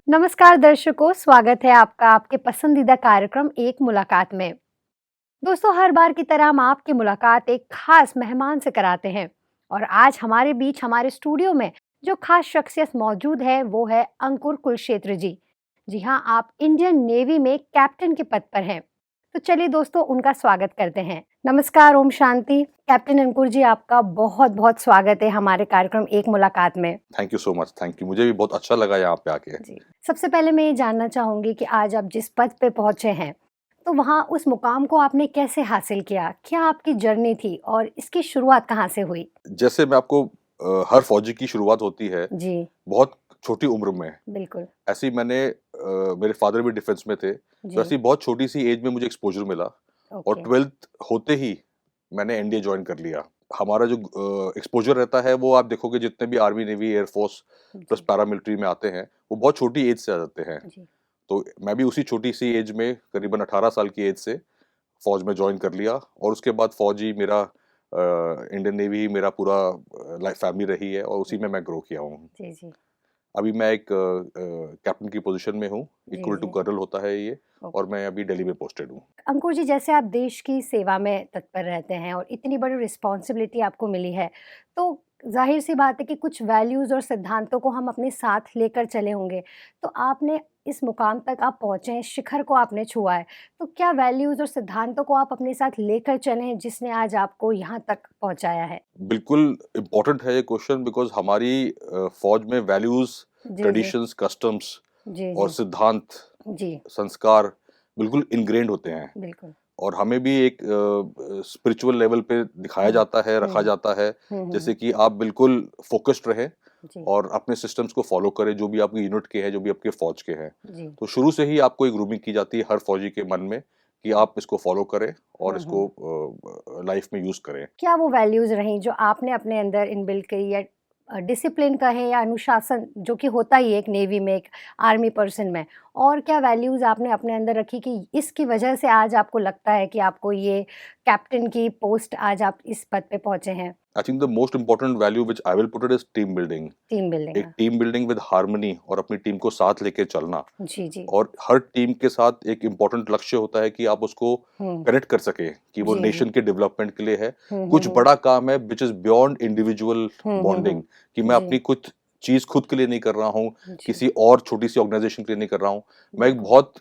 नमस्कार दर्शकों, स्वागत है आपका आपके पसंदीदा कार्यक्रम एक मुलाकात में। दोस्तों, हर बार की तरह हम आपकी मुलाकात एक खास मेहमान से कराते हैं और आज हमारे बीच हमारे स्टूडियो में जो खास शख्सियत मौजूद है वो है अंकुर कुलक्षेत्र जी। जी हाँ, आप इंडियन नेवी में कैप्टन के पद पर हैं। तो चलिए दोस्तों, उनका स्वागत करते हैं। नमस्कार, ओम शांति। कैप्टन अंकुर जी, आपका बहुत बहुत स्वागत है हमारे कार्यक्रम एक मुलाकात में। Thank you so much. Thank you. मुझे भी बहुत अच्छा लगा यहाँ पे आके। जी, सबसे पहले मैं ये जानना चाहूंगी कि आज आप जिस पद पे पहुंचे हैं, तो वहाँ उस मुकाम को आपने कैसे हासिल किया? क्या आपकी जर्नी थी और इसकी शुरुआत कहाँ से हुई? जैसे मैं आपको हर फौजी की शुरुआत होती है जी, बहुत छोटी उम्र में। बिल्कुल। ऐसे ही मेरे फादर भी डिफेंस में थे, तो जी, ऐसी बहुत छोटी सी एज में मुझे एक्सपोजर मिला और ओके। 12th होते ही मैंने एनडीए ज्वाइन कर लिया। हमारा जो एक्सपोजर रहता है वो आप देखोगे जितने भी आर्मी, नेवी, एयरफोर्स प्लस जी, पैरामिलिट्री में आते हैं, वो बहुत छोटी एज से आ जाते हैं। जी, तो मैं भी उसी छोटी सी एज में करीबन 18 साल की एज से फौज में ज्वाइन कर लिया और उसके बाद फौज ही मेरा इंडियन नेवी ही मेरा पूरा लाइफ फैमिली रही है और उसी में मैं ग्रो किया हूँ। जी, जी, अभी मैं एक कैप्टन की पोजीशन में हूँ, जी, इक्वल टू जी, कर्नल होता है ये, और ओके। मैं अभी दिल्ली में पोस्टेड हूँ। अंकुर जी, जैसे आप देश की सेवा में तत्पर रहते हैं और इतनी बड़ी रिस्पॉन्सिबिलिटी आपको मिली है, तो ज़ाहिर-सी बात है कि कुछ वैल्यूज़ और सिद्धांतों को हम अपने साथ लेकर चले होंगे। तो आपने इस मुकाम तक आप पहुँचे हैं, शिखर को आपने छुआ है, तो क्या वैल्यूज़ और सिद्धांतों को आप अपने साथ लेकर चले हैं, जिसने आज आपको यहाँ तक पहुँचाया है? बिल्कुल इम्पोर्टेंट है ये क्वेश्चन, बिकॉज़ हमारी फौज में वैल्यूज़, जी, जी। ट्रेडिशंस, कस्टम्स जी, और जी। सिद्धांत, जी, संस्कार बिल्कुल इनग्रेन्ड होते हैं। बिल्कुल। और हमें भी एक स्पिरिचुअल लेवल पे दिखाया हुँ, जाता है, रखा हुँ, जाता है, हुँ, हुँ, जैसे हुँ। कि आप बिल्कुल फ़ोकस्ड रहें जी, और अपने सिस्टम्स को फ़ॉलो करें, जो भी आपकी यूनिट के हैं, जो भी आपके फ़ौज के हैं। जी। तो शुरू से ही आपको एक ग्रूमिंग की जाती है हर फ़ौजी के मन में कि आप इसको फ़ॉलो करें और हुँ, इसको हुँ। लाइफ़ में यूज़ करें। क्या वो वैल्यूज़ रहीं जो आपने अपने अंदर इनबिल्ट करी या डिसिप्लिन कहें या अनुशासन जो कि होता ही है एक नेवी में, एक आर्मी पर्सन में, और क्या वैल्यूज़ आपने अपने अंदर रखी कि इसकी वजह से आज आपको लगता है कि आपको ये कैप्टन की पोस्ट आज आप इस पद पे पहुँचे हैं? I think the most important value which I will put it is team building. Team building एक हाँ। टीम बिल्डिंग विद हार्मनी और अपनी टीम को साथ लेके चलना। जी, जी। और हर टीम के साथ एक इम्पोर्टेंट लक्ष्य होता है कि आप उसको हुँ। कनेक्ट कर सकें कि वो जी, जी। नेशन के डेवलपमेंट के लिए है। हुँ, हुँ, कुछ हुँ। बड़ा काम है which is beyond individual hmm, hmm, bonding, hmm. कि मैं जी, अपनी कुछ चीज़ खुद के लिए नहीं कर रहा हूँ, जी। किसी और छोटी-सी ऑर्गनाइज़ेशन के लिए नहीं कर रहा हूँ। मैं एक बिल्कुल। बहुत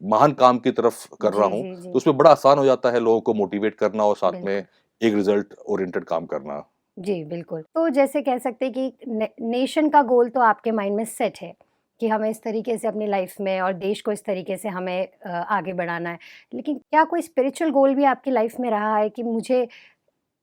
महान काम की तरफ कर रहा जी, हूँ, जी, तो जी। उसमें बड़ा आसान हो जाता है लोगों को मोटिवेट करना और साथ में बिल्कुल। एक रिज़ल्ट ओरिएंटेड काम करना। जी, बिल्कुल। तो जैसे कह सकते हैं कि नेशन का गोल तो आपके माइंड में सेट है कि हमें इस तरीके से अपनी लाइफ में और देश को इस तरीके से हमें आगे बढ़ाना है। लेकिन क्या कोई स्पिरिचुअल गोल भी आपकी लाइफ में रहा है कि मुझे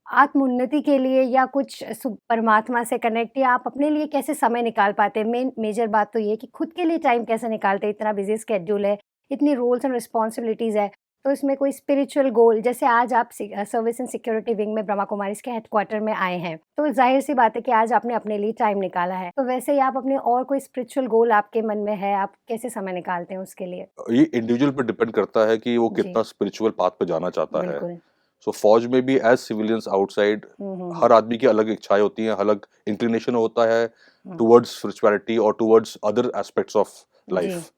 आत्म-उन्नति के लिए या कुछ परमात्मा से कनेक्ट, या आप अपने लिए कैसे समय निकाल पाते हैं? मेजर बात तो ये है कि खुद के लिए टाइम कैसे निकालते हैं? इतना बिज़ी शेड्यूल है, इतनी रोल्स एंड रिस्पॉन्सिबिलिटीज़ है, तो इसमें कोई स्पिरिचुअल गोल, जैसे आज आप सर्विस एंड सिक्योरिटी विंग में ब्रह्मा कुमारीज़ के हेडक्वार्टर में आए हैं, तो ज़ाहिर-सी बात है कि आज आपने अपने लिए टाइम निकाला है। तो वैसे ही आप अपने और कोई स्पिरिचुअल गोल आपके मन में है, आप कैसे समय निकालते हैं उसके लिए? ये इंडिविजुअल पे डिपेंड करता है कि वो जी, कितना स्पिरिचुअल पाथ पे जाना चाहता है। बिल्कुल। सो फौज में भी एज सिविलियंस आउटसाइड हुँ, हुँ, हुँ। हर आदमी की अलग इच्छाएं होती हैं, अलग इंक्लिनेशन होता है हुँ। टुवर्ड्स स्पिरिचुअलिटी और टुवर्ड्स अदर एस्पेक्ट्स ऑफ जी, लाइफ।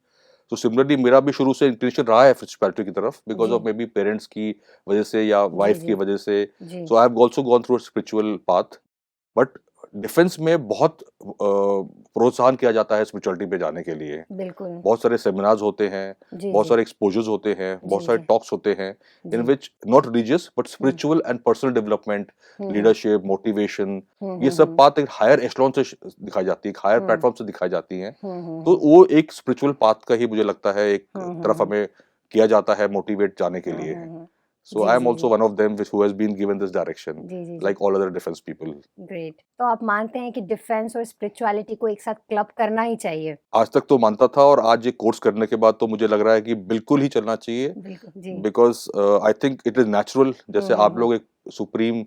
तो सिमिलरली मेरा भी शुरू से इंक्लिनेशन रहा है स्पिरिचुअलिटी की तरफ, बिकॉज जी। ऑफ मे बी पेरेंट्स की वजह से या जी, वाइफ की जी। वजह से। Ji. So I have also gone through spiritual path. But defence में बहुत प्रोत्साहन किया जाता है स्पिरिचुअलिटी पे जाने के लिए। बिल्कुल। बहुत सारे सेमिनार्स होते हैं, जी, बहुत जी। सारे एक्सपोज़र्स होते हैं, बहुत जी, सारे जी। टॉक्स होते हैं, इन ji. Which not religious but hmm. Spiritual and personal development, hmm, hmm. Leadership, motivation, hmm, ये हुँ, सब हुँ। बात एक हायर एशेलॉन से दिखाई जाती है, एक हायर हुँ। प्लेटफ़ॉर्म से दिखाई जाती हैं। हुँ, हुँ, तो हुँ। वो एक स्पिरिचुअल पाथ का ही मुझे लगता है एक हुँ, हुँ, तरफ हुँ। हमें किया जाता है मोटिवेट जाने के हुँ, लिए। हुँ, हुँ। सो जी, आई एम जी, आल्सो जी। One of them which who has been given this direction जी, जी, जी। Like all other defence people. Great. तो आप मानते हैं कि डिफेंस और स्पिरिचुअलिटी को एक साथ क्लब करना ही चाहिए? आज तक तो मानता था और आज ये कोर्स करने के बाद तो मुझे लग रहा है कि बिल्कुल ही चलना चाहिए। बिल्कुल, जी। Because I think it is natural, हुँ, जैसे हुँ, आप हुँ। लोग एक सुप्रीम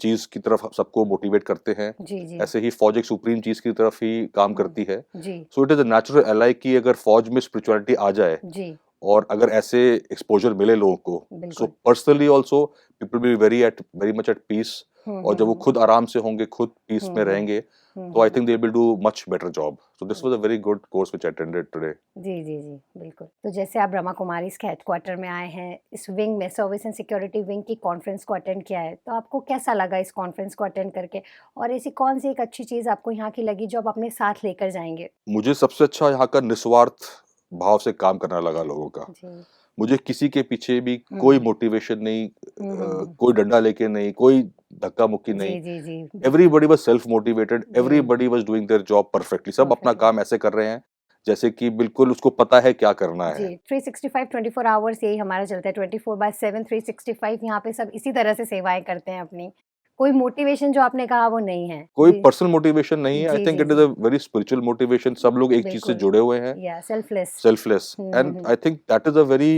चीज़ की तरफ सबको मोटिवेट करते हैं, जी, जी। ऐसे ही फ़ौज एक सुप्रीम चीज़ की तरफ ही काम हुँ। करती है। जी, so it is a natural ally कि अगर फ़ौज में स्पिरिचुअलिटी आ जाए जी। और अगर ऐसे एक्सपोजर मिले लोगों को, सो बिल्कुल। Personally also people be very much at peace, हुँ, और हुँ, जब वो हुँ। खुद आराम से होंगे, खुद पीस हुँ, में हुँ। रहेंगे, हुँ, तो I hmm, think they will do much better job. So this was hmm. A very good course which I attended today. जी, जी, जी, बिल्कुल। तो जैसे आप ब्रह्मा कुमारीज़ के हेडक्वार्टर में आए हैं, इस विंग में सर्विस एंड सिक्योरिटी विंग की कॉन्फ्रेंस को अटेंड किया है, तो आपको कैसा लगा इस कॉन्फ्रेंस को अटेंड करके? और ऐसी कौन-सी एक अच्छी चीज़ आपको यहाँ की लगी जो आप अपने साथ लेकर जाएँगे? मुझे सबसे अच्छा यहाँ का निस्वार्थ भाव से काम करना लगा लोगों का। जी। मुझे किसी के पीछे भी कोई हुँ। मोटिवेशन नहीं, हुँ, हुँ, हुँ। कोई डंडा लेके नहीं, कोई धक्का-मुक्की नहीं। जी, जी, जी, बिल्कुल। एवरीबॉडी वाज़ सेल्फ मोटिवेटेड, जी, everybody was doing their job perfectly. सब अपना परफेक्टली। काम ऐसे कर रहे हैं, जैसे कि बिल्कुल उसको पता है क्या करना जी, है। 365 24 आवर्स यही हमारा चलता है, 24/7 365 यहाँ पे सब इसी तरह से सेवाएँ करते हैं अपनी। कोई मोटिवेशन जो आपने कहा वो नहीं है। कोई जी। पर्सनल मोटिवेशन नहीं है, आई जी, थिंक जी, इट इज़ जी। A very spiritual motivation. सब लोग एक चीज़ से बिल्कुल। जुड़े हुए हैं, या selfless. Selfless, hmm, hmm, and hmm. I think that is a very,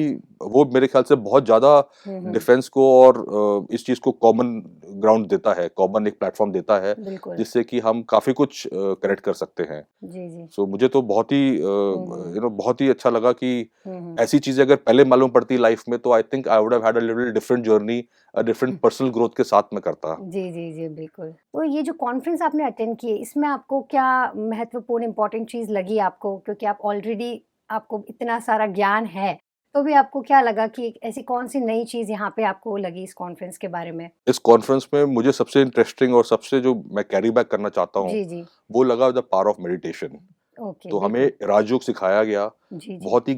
वो मेरे ख्याल से बहुत ज़्यादा हुँ, हुँ। डिफेंस को और इस चीज़ को कॉमन ग्राउंड देता है, कॉमन एक प्लेटफ़ॉर्म देता है, बिल्कुल। जिससे कि हम काफ़ी कुछ कनेक्ट कर सकते हैं। जी, जी। सो मुझे तो बहुत ही हुँ, हुँ। बहुत ही अच्छा लगा कि हुँ, हुँ। ऐसी चीज़ें अगर पहले मालूम पड़ती लाइफ में, तो I think I would have had a little different journey, different personal growth के साथ में करता। जी, जी, जी, बिल्कुल। तो ये जो कॉन्फ्रेंस आपने अटेंड की है, इसमें आपको क्या महत्वपूर्ण इम्पोर्टेंट चीज़ लगी आपको? क्योंकि आप ऑलरेडी आपको इतना सारा ज्ञान है, तो भी आपको क्या लगा कि एक ऐसी कौन-सी नई चीज़ यहाँ पे आपको लगी इस कॉन्फ्रेंस के बारे में? इस कॉन्फ्रेंस में मुझे सबसे इंटरेस्टिंग और सबसे जो मैं कैरी बैक करना चाहता हूँ, जी, जी। वो लगा the power of meditation. Okay, तो हमें बिल्कुल। राजयोग सिखाया गया, जी, जी। बहुत ही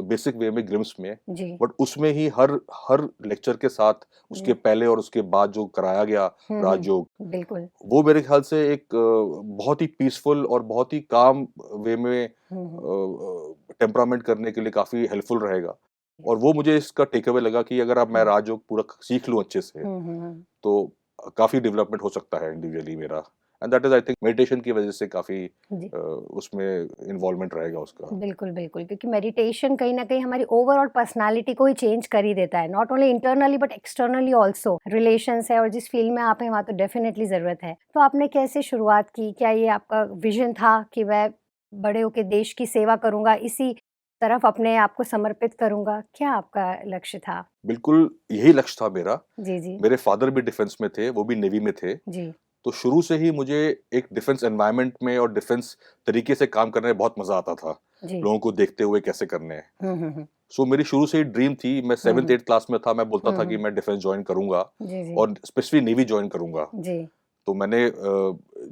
बेसिक वे में, ग्लिम्स में, जी, बट उसमें ही हर हर लेक्चर के साथ, उसके जी। पहले और उसके बाद जो कराया गया हुँ, राजयोग, हुँ। बिल्कुल। वो मेरे ख्याल से एक बहुत ही पीसफुल और बहुत ही काम वे में हुँ, हुँ। टेम्परामेंट करने के लिए काफ़ी हेल्पफुल रहेगा। और वो मुझे इसका टेक अवे लगा कि अगर अब मैं हुँ। राजयोग पूरा सीख लूँ अच्छे से, हुँ, हुँ, हुँ। तो काफ़ी डेवलपमेंट हो सकता है इंडिविजुअली मेरा, and that is I think meditation की वजह से काफ़ी जी। उसमें इन्वॉल्वमेंट रहेगा उसका। बिल्कुल, बिल्कुल, क्योंकि मेडिटेशन कहीं न कहीं हमारी ओवरऑल पर्सनैलिटी को ही चेंज कर ही देता है, not only internally but externally also. Relations है और जिस फ़ील्ड में आप हैं, वहाँ तो डेफ़िनेटली ज़रूरत है। तो आपने कैसे शुरुआत की? क्या ये आपका विज़न था कि मैं बड़े होके देश की सेवा करूँगा, इसी तरफ अपने आप को समर्पित करूँगा? क्या आपका लक्ष्य था? बिल्कुल, यही लक्ष्य था मेरा। जी, जी। मेरे फादर भी डिफेंस में थे, वो भी नेवी में थे। जी। तो शुरू से ही मुझे एक डिफेंस एनवायरनमेंट में और डिफेंस तरीके से काम करने में बहुत मज़ा आता था, जी। लोगों को देखते हुए कैसे करने हैं। हुँ, हुँ, हुँ। सो मेरी शुरू से ही ड्रीम थी, मैं हुँ, 7th हुँ। 8th क्लास में था, मैं बोलता हुँ, था कि हुँ। मैं डिफेंस जॉइन करूँगा, जी, जी। और स्पेशली नेवी जॉइन करूँगा। जी। तो मैंने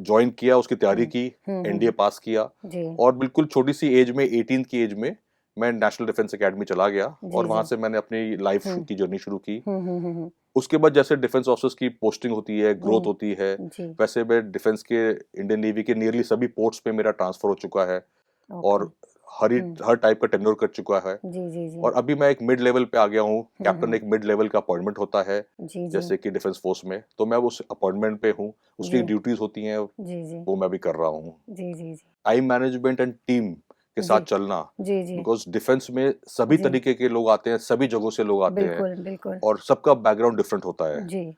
जॉइन किया, उसकी तैयारी हुँ। की, हुँ, हुँ, एनडीए हुँ। पास किया, जी। और बिल्कुल छोटी-सी एज में, 18 की एज में, मैं नेशनल डिफेंस अकेडमी चला गया, और जी, वहाँ जी। से मैंने अपनी लाइफ हुँ। की जर्नी शुरू की। हुँ, हुँ, हुँ, हुँ। उसके बाद जैसे डिफेंस ऑफिसर्स की पोस्टिंग होती है, ग्रोथ हुँ। होती है, जी, वैसे मैं डिफेंस के, इंडियन नेवी के नियरली सभी पोस्ट्स पे मेरा ट्रांसफर हो चुका है, ओके। और हुँ। हर टाइप का टेन्योर कर चुका है। जी, जी, जी। और अभी मैं एक मिड लेवल पे आ गया हूँ, हुँ, कैप्टन हुँ। एक मिड लेवल का अपॉइंटमेंट होता है, जी, जी। जैसे कि डिफेंस फोर्स में, तो मैं उस अपॉइंटमेंट पे हूँ, उसकी जी। ड्यूटीज़ होती हैं, जी, जी। वो मैं भी कर रहा हूँ। जी, जी, जी। टाइम मैनेजमेंट एंड टीम के जी। साथ चलना, जी, जी। बिकॉज़ डिफेंस में सभी जी। तरीके के लोग आते हैं, सभी जगहों से लोग आते हैं, बिल्कुल, बिल्कुल। और सबका बैकग्राउंड डिफरेंट होता है। जी।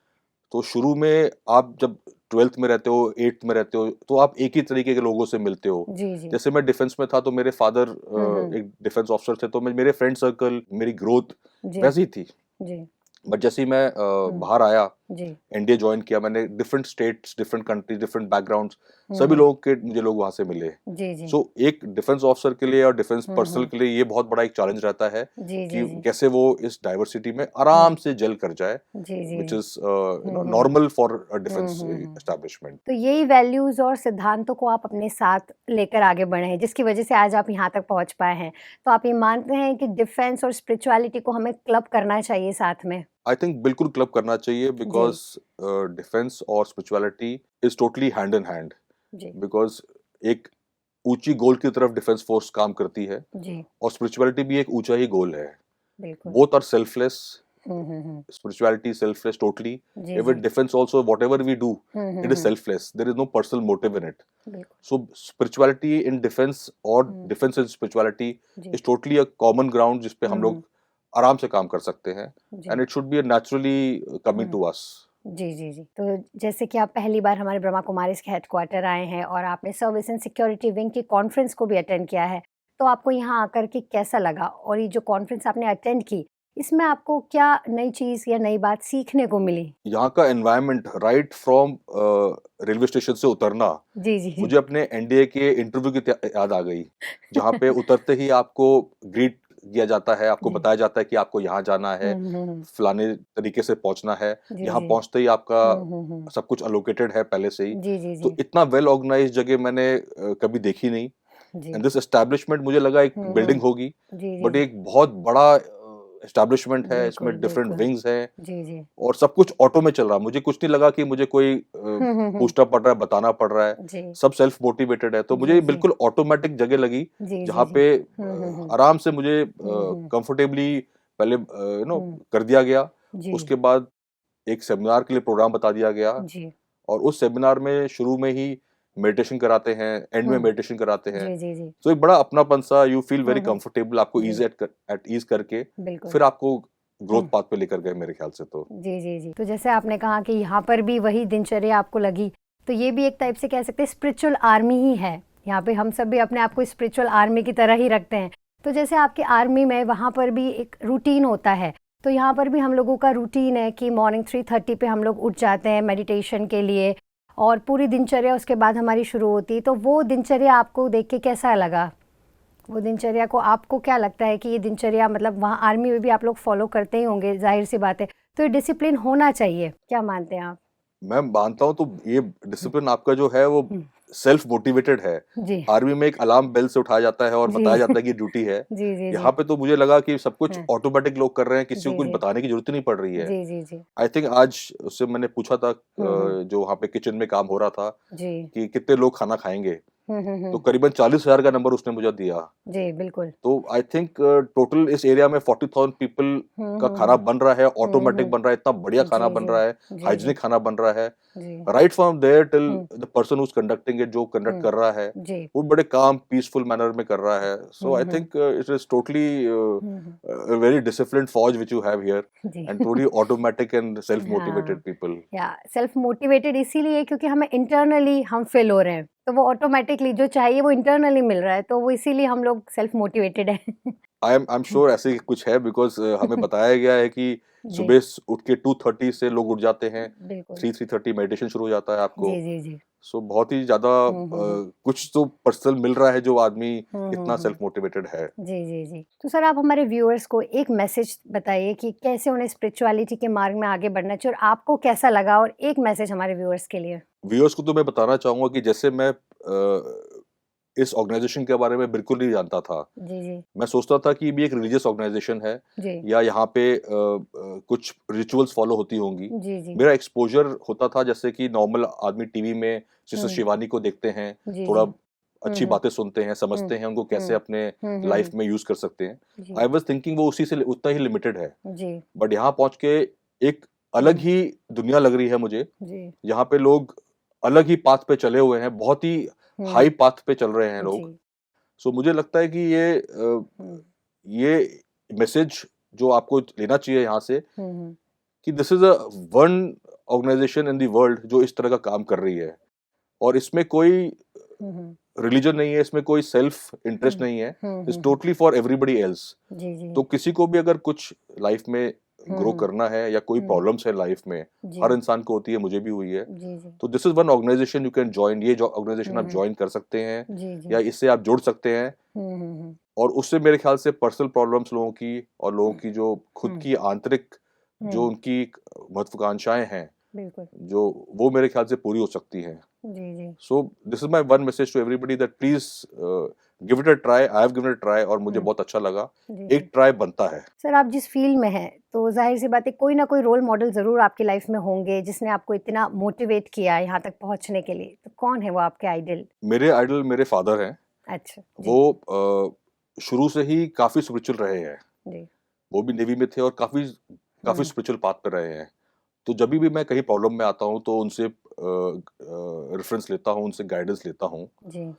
तो शुरू में आप जब 12th में रहते हो, 8th में रहते हो, तो आप एक ही तरीके के लोगों से मिलते हो। जी, जी। जैसे मैं डिफेंस में था, तो मेरे फादर हुँ, हुँ। एक डिफेंस ऑफिसर थे, तो मेरे फ्रेंड सर्कल, मेरी ग्रोथ जी, वैसी ही थी। जी। बट जैसे ही मैं हुँ। बाहर आया, जी। एनडीए जॉइन किया, मैंने different states, different countries, different backgrounds, हुँ, सभी हुँ। लोगों के मुझे लोग वहाँ से मिले। जी, जी। सो एक डिफेंस ऑफिसर के लिए और डिफेंस हुँ, पर्सनल हुँ। के लिए ये बहुत बड़ा एक चैलेंज रहता है जी, जी, कि जी। कैसे वो इस डाइवर्सिटी में आराम हुँ। से जेल कर जाए, जी, जी, व्हिच जी। Is hmm, hmm. Normal for a hmm, defence hmm, hmm. Establishment. तो यही वैल्यूज़ और सिद्धांतों को आप अपने साथ लेकर आगे बढ़े हैं, जिसकी वजह से आज आप यहाँ तक पहुँच पाए हैं। तो आप ये मानते हैं कि डिफेंस और स्पिरिचुअलिटी को हमें क्लब करना चाहिए साथ में? आई थिंक बिल्कुल क्लब करना चाहिए, जी, बिकॉज़ डिफेंस और spirituality is totally hand in hand, जी, बिकॉज़ एक ऊँची गोल की तरफ डिफेंस फोर्स काम करती है, जी, और स्पिरिचुअलिटी भी एक ऊँचा ही गोल है। बिल्कुल। Both are selfless. Hmm, hmm, hmm. Spirituality is selfless totally. Ji, Even ji. defense also, whatever we do, hmm, hmm, it is hmm. selfless. There is no personal motive in it. बिल्कुल। So spirituality in defense और हुँ, defense and spirituality ji. is totally a common ground जिस पे हुँ, हम हुँ। लोग आराम से काम कर सकते हैं, जी। and it should be a naturally coming hmm. to us. जी, जी, जी। तो जैसे कि आप पहली बार हमारे ब्रह्मा कुमारीज़ के हेडक्वार्टर आए हैं और आपने सर्विस एंड सिक्योरिटी विंग की कॉन्फ्रेंस को भी अटेंड किया है। तो आपको यहाँ आकर के कैसा लगा? और ये जो कॉन्फ्रेंस आपने अटेंड की, इसमें आपको क्या नई चीज़ या नई बात सीखने को मिली? यहाँ का environment right from railway station से उतरना, जी, जी, जी। मुझे अपने एनडीए के इंटरव्यू की याद आ गई, जहाँ पे उतरते ही आपको ग्रीट किया जाता है, आपको जी। बताया जाता है कि आपको यहाँ जाना है, हुँ। फलाने तरीके से पहुँचना है, जी, यहाँ जी। पहुँचते ही आपका हुँ। सब कुछ अलोकेटेड है पहले से ही। जी, जी, तो जी। इतना वेल ऑर्गेनाइज्ड जगह मैंने कभी देखी नहीं। जी। एंड दिस एस्टैब्लिशमेंट मुझे लगा एक बिल्डिंग हुँ। होगी, जी, जी, बट जी। एक बहुत बड़ा एस्टैब्लिशमेंट है, बिल्कुल, इसमें डिफरेंट बिल्कुल। विंग्स हैं जी, जी। और सब कुछ ऑटो में चल रहा है। मुझे कुछ नहीं लगा कि मुझे कोई हुँ। पूछना पड़ रहा है, बताना पड़ रहा है। जी। सब सेल्फ मोटिवेटेड है। तो मुझे जी, ये जी। बिल्कुल ऑटोमैटिक जगह लगी, जी, जी, जहाँ जी। पे हुँ। आराम से मुझे हुँ। कंफर्टेबली पहले हुँ। कर दिया गया। जी। उसके बाद एक सेमिनार के लिए प्रोग्राम बता दिया गया जी। और उस सेमिनार में शुरू में ही मेडिटेशन कराते हैं, एंड में हुँ। मेडिटेशन कराते हैं। जी, जी, जी। तो एक बड़ा अपनापन-सा, you feel very hmm. Comfortable, आपको जी, ईज़ एट ईज़ करके बिल्कुल। फिर आपको ग्रोथ हुँ। पाथ पे लेकर गए मेरे ख्याल से तो। जी, जी, जी। तो जैसे आपने कहा कि यहाँ पर भी वही दिनचर्या आपको लगी, तो ये भी एक टाइप से कह सकते हैं स्पिरिचुअल आर्मी ही है। यहाँ पे हम सब भी अपने आप को स्पिरिचुअल आर्मी की तरह ही रखते हैं। तो जैसे आपकी आर्मी में वहाँ पर भी एक रूटीन होता है, तो यहाँ पर भी हम लोगों का रूटीन है कि मॉर्निंग 3:30 पे हम लोग उठ जाते हैं मेडिटेशन के लिए और पूरी दिनचर्या उसके बाद हमारी शुरू होती है। तो वो दिनचर्या आपको देख के कैसा लगा? वो दिनचर्या को आपको क्या लगता है कि ये दिनचर्या मतलब वहाँ आर्मी में भी आप लोग फॉलो करते ही होंगे, ज़ाहिर-सी बात है। तो ये डिसिप्लिन होना चाहिए, क्या मानते हैं आप? मैं मानता हूँ तो ये हुँ, डिसिप्लिन आपका जो है वो हुँ। सेल्फ मोटिवेटेड है। जी। आर्मी में एक अलार्म बेल से उठाया जाता है और जी। बताया जाता है कि ड्यूटी है। जी, जी, जी। यहाँ पे तो मुझे लगा कि सब कुछ हाँ। ऑटोमैटिक लोग कर रहे हैं, किसी को जी, कुछ जी। बताने की ज़रूरत ही नहीं पड़ रही है। जी, जी, जी। आई थिंक आज उससे मैंने पूछा था हुँ। जो वहाँ पे किचन में काम हो रहा था जी। कि कितने लोग खाना खाएँगे? तो हुँ। करीबन 40,000 का नंबर उसने मुझे दिया। जी, बिल्कुल। तो आई थिंक टोटल इस एरिया में 40,000 पीपल हुँ, का हुँ, खाना हुँ। बन रहा है, हुँ, ऑटोमैटिक हुँ। बन रहा है, इतना बढ़िया खाना जी, बन जी। रहा है, जी, जी। हाइजीनिक खाना बन रहा है। जी। Right from there till hmm, the person who is conducting it, जो कंडक्ट हुँ। कर रहा है, जी। वो बड़े काम पीसफुल मैनर में कर रहा है। So I hmm. Think it is totally hmm. a very disciplined फौज which you have here जी। and truly automatic and self हाँ। motivated people. या सेल्फ मोटिवेटेड इसीलिए क्योंकि हमें इंटरनली हम फ़ील हो रहे हैं, तो वो ऑटोमैटिकली जो चाहिए वो इंटरनली मिल रहा है, तो वो इसीलिए हम लोग सेल्फ मोटिवेटेड हैं। आई एम श्योर ऐसे ही कुछ है बिकॉज़ हमें बताया गया है कि जी, सुबह उठ के 2:30 से लोग उठ जाते हैं, बिल्कुल। 3:30 मेडिटेशन शुरू हो जाता है आपको। जी, जी, जी। सो बहुत ही ज़्यादा हुँ। कुछ तो पर्सनल मिल रहा है जो आदमी इतना हुँ। सेल्फ मोटिवेटेड है। जी, जी, जी। तो सर आप हमारे व्यूअर्स को एक मैसेज बताइए कि कैसे उन्हें स्पिरिचुअलिटी के मार्ग में आगे बढ़ना चाहिए और आपको कैसा लगा और एक मैसेज हमारे व्यूअर्स के लिए? व्यूअर्स को तो मैं बताना चाहूँगा कि जैसे मैं इस ऑर्गेनाइज़ेशन के बारे में बिल्कुल नहीं जानता था। जी, जी। मैं सोचता था कि ये भी एक रिलीजियस ऑर्गेनाइज़ेशन है जी। या यहाँ पे कुछ रिचुअल्स फॉलो होती होंगी। जी, जी। मेरा एक्सपोज़र होता था जैसे कि नॉर्मल आदमी टीवी में सिस्टर हुँ। शिवानी को देखते हैं, जी, थोड़ा जी। अच्छी हुँ। बातें सुनते हैं, हुँ। समझते हैं उनको कैसे हुँ। अपने हुँ। लाइफ़ में यूज़ कर सकते हैं। जी। आई वाज़ थिंकिंग वो उसी से उतना ही लिमिटेड है। जी। बट यहाँ पहुँच के एक अलग हुँ। ही दुनिया लग रही है मुझे। जी। यहाँ पे लोग अलग ही पाथ पे चले हुए हैं, बहुत ही हुँ। हाई पाथ पे चल रहे हैं जी। लोग। सो मुझे लगता है कि हुँ। ये मैसेज जो आपको लेना चाहिए यहाँ से हुँ। कि this is one organisation in the world जो इस तरह का काम कर रही है और इसमें कोई हुँ। रिलीजन नहीं है, इसमें कोई सेल्फ इंटरेस्ट हुँ। नहीं है। It's hmm. Totally for everybody else. जी, जी। तो किसी को भी अगर कुछ लाइफ में ग्रो हुँ। करना है या कोई हुँ। प्रॉब्लम्स है लाइफ में, हर जी। इंसान को होती है, मुझे भी हुई है। जी, जी। तो this is one organisation you can join, ये जो ऑर्गनाइज़ेशन आप हुँ। जॉइन कर सकते हैं जी, या जी। इससे आप जुड़ सकते हैं हुँ। और उससे मेरे ख्याल से पर्सनल प्रॉब्लम्स लोगों की और लोगों हुँ। की जो खुद हुँ। की आंतरिक जो हुँ। उनकी महत्वाकांक्षाएँ हैं, बिल्कुल। जो वो मेरे ख्याल से पूरी हो सकती हैं। जी, जी। So this is my one message to everybody that please give it a try. I have given it a try और मुझे हुँ। बहुत अच्छा लगा। जी, एक जी। ट्राई बनता है। सर आप जिस फ़ील्ड में हैं, तो ज़ाहिर-सी बात है कोई ना कोई रोल मॉडल ज़रूर आपकी लाइफ़ में होंगे, जिसने आपको इतना मोटिवेट किया है यहाँ तक पहुँचने के लिए। तो कौन है वो आपके आइडल? मेरे आइडल मेरे फादर हैं। अच्छा, वो जी, शुरू से ही काफ़ी स्पिरिचुअल रहे हैं। जी। वो भी नेवी में थे और काफ़ी काफ़ी हुँ। स्पिरिचुअल पाथ पे रहे हैं। तो जभी भी मैं कहीं प्रॉब्लम में आता हूँ तो उनसे रेफ़रेंस लेता हूँ, उनसे गाइडेंस लेता हूँ। जी।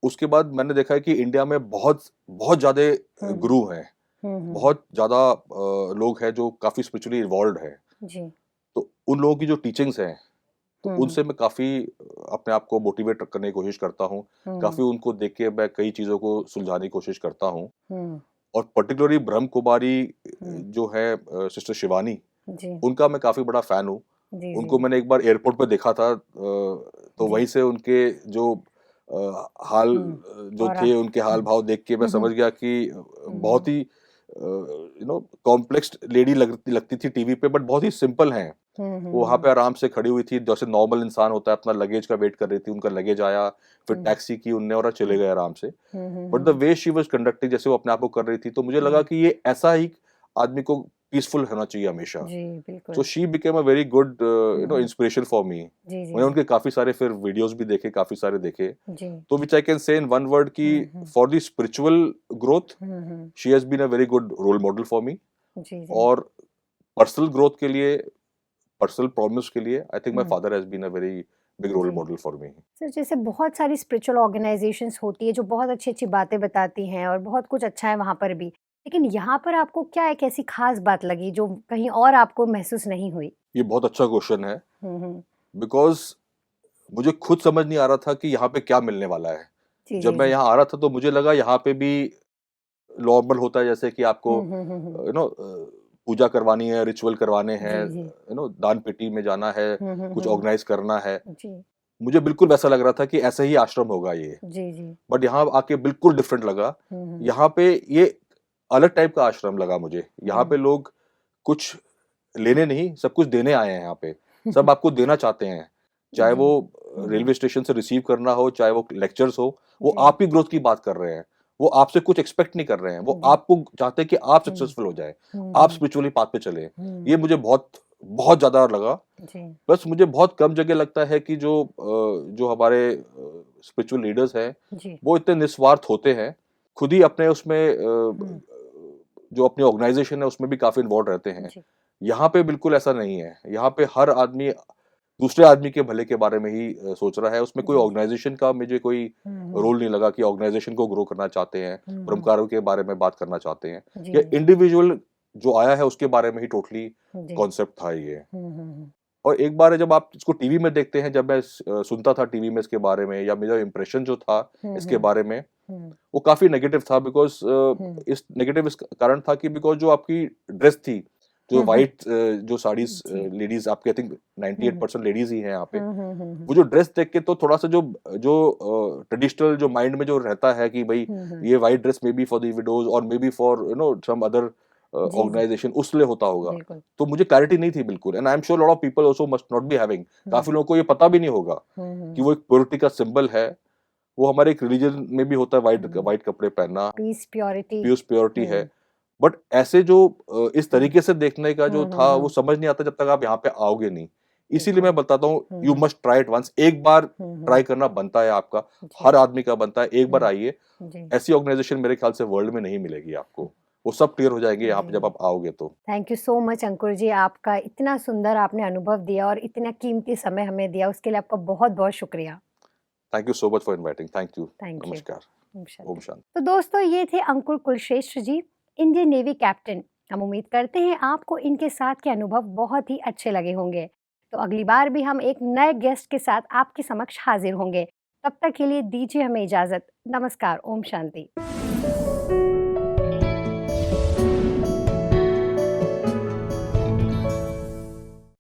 उसके बाद मैंने देखा है कि इंडिया में बहुत बहुत ज़्यादा हुँ। गुरु हैं। हुँ। बहुत ज़्यादा लोग हैं जो काफ़ी स्पिरिचुअली इवॉल्व्ड हैं। जी। तो उन लोगों की जो टीचिंग्स हैं, तो हुँ, उनसे मैं काफ़ी अपने आप को मोटिवेट करने की कोशिश करता हूँ। काफ़ी हुँ, उनको देख के मैं कई चीज़ों को सुलझाने की कोशिश करता हूँ। हुँ, और पर्टिकुलरली ब्रह्म कुमारी हुँ, जो है सिस्टर शिवानी, जी, उनका मैं काफ़ी बड़ा फ़ैन हूँ। जी, जी, उनको मैंने एक बार एयरपोर्ट पे देखा था, तो जी, वहीं से उनके जो हाल हुँ, जो और थे, उनके हुँ, हाल-भाव देख के मैं हुँ, हुँ, समझ गया कि बहुत हुँ, ही कॉम्प्लेक्स लेडी लगती लगती थी टीवी पे, बट बहुत ही सिंपल हैं। हुँ, वो वहाँ हुँ, पे आराम से खड़ी हुई थी, जैसे नॉर्मल इंसान होता है, अपना लगेज का वेट कर रही थी, उनका लगेज आया, फिर हुँ, टैक्सी की उनने और चले हुँ, गए आराम से। Hmm, hmm, but the hmm, way she was conducting, जैसे वो अपने आप को कर रही थी, तो मुझे लगा हुँ, कि ये ऐसा ही आदमी को पीसफुल होना चाहिए हमेशा। जी, सो बिल्कुल। She became a very good hmm, hmm, inspiration for me. जी, जी, मैंने जी, उनके काफ़ी सारे फिर वीडियोज़ भी देखे, काफ़ी सारे देखे। जी, तो which I can say in one word कि hmm, hmm, for the spiritual growth, hmm, hmm, she has been a very good role model for me. जी, जी, और पर्सनल ग्रोथ के लिए, पर्सनल प्रॉमिस के लिए, I think my hmm, father has been a very big role जी। Model for me. Sir जैसे बहुत सारी स्पिरिचुअल ऑर्गेनाइजेशंस होती है जो बहुत अच्छी-अच्छी बातें बताती हैं और बहुत कुछ अच्छा है वहाँ पर भी। लेकिन यहाँ पर आपको क्या एक ऐसी ख़ास बात लगी जो कहीं और आपको महसूस नहीं हुई? ये बहुत अच्छा क्वेश्चन है, हुँ, हुँ। बिकॉज़ मुझे खुद समझ नहीं आ रहा था कि यहाँ पे क्या मिलने वाला है। जी, जब जी, मैं जी। यहाँ आ रहा था तो मुझे लगा यहाँ पे भी नॉर्मल होता है, जैसे कि आपको हुँ, हुँ, हुँ, हुँ। पूजा करवानी है, रिचुअल करवाने हैं, जी, जी। दान-पेटी में जाना है, हुँ, हुँ, कुछ हुँ, ऑर्गेनाइज़ करना है। हुँ। जी, मुझे बिल्कुल वैसा लग रहा था कि ऐसा ही आश्रम होगा ये। जी, जी। बट यहाँ आके बिल्कुल डिफरेंट लगा। हुँ, हुँ। यहाँ पे ये अलग टाइप का आश्रम लगा मुझे। यहाँ हुँ। पे लोग कुछ लेने नहीं, सब कुछ देने आए हैं यहाँ पे। सब आपको देना चाहते हैं। चाहे जी। वो हुँ, हुँ। रेलवे स्टेशन से रिसीव करना हो, चाहे वो लेक्चर्स हो, वो जी, आपकी ग्रोथ की बात कर रहे हैं। वो आपसे कुछ एक्सपेक्ट नहीं कर रहे हैं। वो जी। आपको चाहते हैं कि आप हुँ, सक्सेसफुल हो जाएँ, हुँ, आप हुँ, स्पिरिचुअली पाथ पे चलें। ये हुँ। मुझे बहुत, बहुत ज़्यादा लगा। जी, बस मुझे बहुत कम जगह लगता है कि जो हमारे स्पिरिचुअल लीडर्स हैं, जी। वो इतने निस्वार्थ होते हैं। खुद ही अपने उसमें हुँ, जो अपनी ऑर्गेनाइज़ेशन है उसमें भी काफ़ी इन्वॉल्व रहते हैं। जी। यहाँ पे बिल्कुल ऐसा नहीं है। यहाँ पे हर आदमी दूसरे आदमी के भले के बारे में ही सोच रहा है। उसमें कोई जी, जी। ऑर्गेनाइज़ेशन का मुझे कोई हुँ, हुँ। रोल नहीं लगा कि ऑर्गेनाइज़ेशन को ग्रो करना चाहते हैं, हुँ, हुँ। परोपकारों के बारे में बात करना चाहते हैं। जी, या इंडिविजुअल जो आया है उसके बारे में ही टोटली जी। कॉन्सेप्ट था ये। हुँ, हुँ, हुँ। और एक बार जब आप इसको टीवी में देखते हैं, जब मैं सुनता था टीवी में इसके बारे में, या मेरा इंप्रेशन जो था हुँ, इसके हुँ। बारे में, हुँ, वो काफ़ी नेगेटिव था। बिकॉज़ हुँ। इस नेगेटिव इस कारण था कि बिकॉज़ जो आपकी ड्रेस थी, जो हुँ, हुँ। व्हाइट जो साड़ीज़ जी। लेडीज़ आपके, I think hmm, hmm. 98% ladies ही हैं यहाँ पे। हुँ, हुँ, हुँ, हुँ। वो जो ड्रेस देख के तो थोड़ा-सा जो जो ट्रेडिशनल जो माइंड में जो रहता है कि भई हुँ, हुँ। ये white dress may be for the widows और may be for some other जी, जी। ऑर्गनाइज़ेशन, उस लिए होता होगा। बिल्कुल। तो मुझे क्लैरिटी नहीं थी बिल्कुल, and I am sure lot of people also must not be having. हुँ। काफ़ी लोगों को ये पता भी नहीं होगा हुँ, कि हुँ। वो एक प्योरिटी का सिंबल है। वो हमारे एक रिलिजन में भी होता है व्हाइट हुँ। व्हाइट कपड़े पहनना, पीस, प्योरिटी। पियूस प्योरिटी है। हुँ, बट ऐसे जो इस हुँ। तरीके से देखने का जो हुँ, हुँ, था, वो हुँ। समझ नहीं आता जब तक आप यहाँ पे आओगे नहीं। इसीलिए बिल्कुल। मैं बताता हूँ, हुँ, you hmm. Must try it once. एक बार हुँ, हुँ। ट्राई करना बनता है आपका, जी। हर आदमी का बनता है। एक बार हुँ। आइए, जी। ऐसी ऑर्गनाइज़ेशन मेरे ख्याल से वर्ल्ड में नहीं मिलेगी आपको। वो सब क्लियर हो जाएँगे यहाँ पे जब जी। आप आओगे तो। थैंक यू सो मच अंकुर जी, आपका इतना सुंदर आपने अनुभव दिया और इतना कीमती समय हमें दिया, उसके लिए आपका बहुत-बहुत शुक्रिया। Thank you so much for inviting. Thank you. Thank you. नमस्कार। ओम ओम शांति। शांति। तो दोस्तों ये थे अंकुर कुलश्रेष्ठ जी, इंडियन नेवी कैप्टन। हम उम्मीद करते हैं आपको इनके साथ के अनुभव बहुत ही अच्छे लगे होंगे। तो अगली बार भी हम एक नए गेस्ट के साथ आपके समक्ष हाजिर होंगे। तब तक के लिए दीजिए हमें इजाज़त। नमस्कार। ओम शांति।